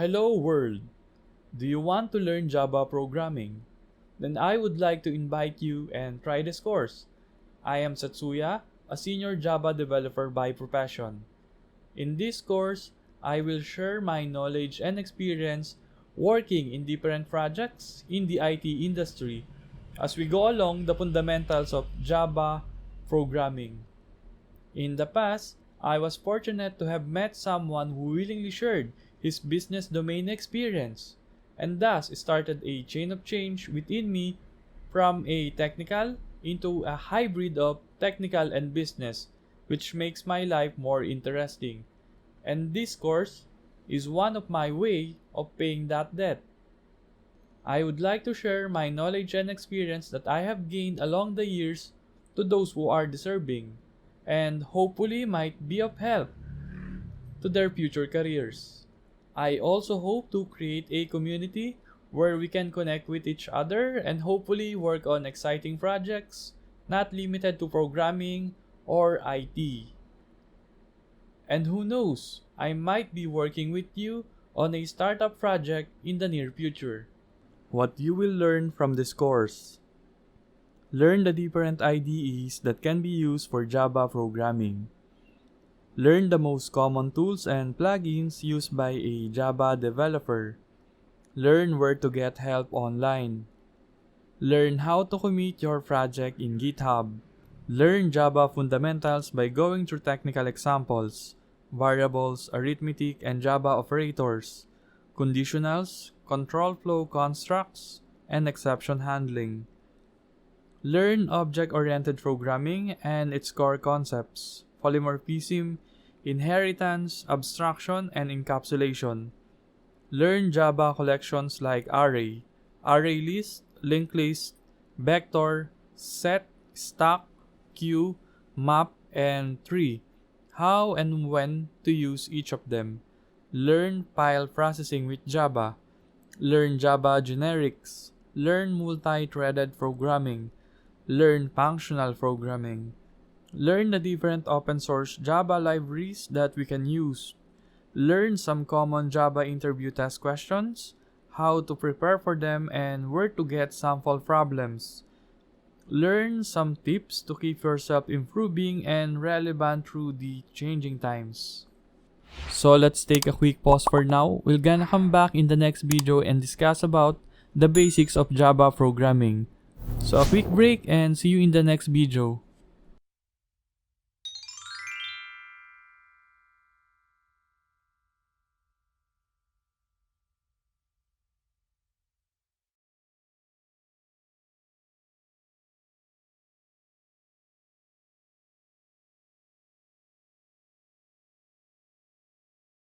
Hello world! Do you want to learn Java programming? Then I would like to invite you and try this course. I am Czetsuya, a senior Java developer by profession. In this course, I will share my knowledge and experience working in different projects in the IT industry as we go along the fundamentals of Java programming. In the past, I was fortunate to have met someone who willingly shared his business domain experience, and thus started a chain of change within me from a technical into a hybrid of technical and business, which makes my life more interesting. And this course is one of my way of paying that debt. I would like to share my knowledge and experience that I have gained along the years to those who are deserving, and hopefully might be of help to their future careers. I also hope to create a community where we can connect with each other and hopefully work on exciting projects, not limited to programming or IT. And who knows, I might be working with you on a startup project in the near future. What you will learn from this course: learn the different IDEs that can be used for Java programming. Learn the most common tools and plugins used by a Java developer. Learn where to get help online. Learn how to commit your project in GitHub. Learn Java fundamentals by going through technical examples, variables, arithmetic, and Java operators, conditionals, control flow constructs, and exception handling. Learn object-oriented programming and its core concepts: polymorphism, inheritance, abstraction, and encapsulation. Learn Java collections like array, array list, linked list, vector, set, stack, queue, map, and tree. How and when to use each of them. Learn file processing with Java. Learn Java generics. Learn multi-threaded programming. Learn functional programming. Learn the different open source Java libraries that we can use. Learn some common Java interview test questions, how to prepare for them, and where to get sample problems. Learn some tips to keep yourself improving and relevant through the changing times. So let's take a quick pause for now. We're gonna come back in the next video and discuss about the basics of Java programming. So a quick break and see you in the next video.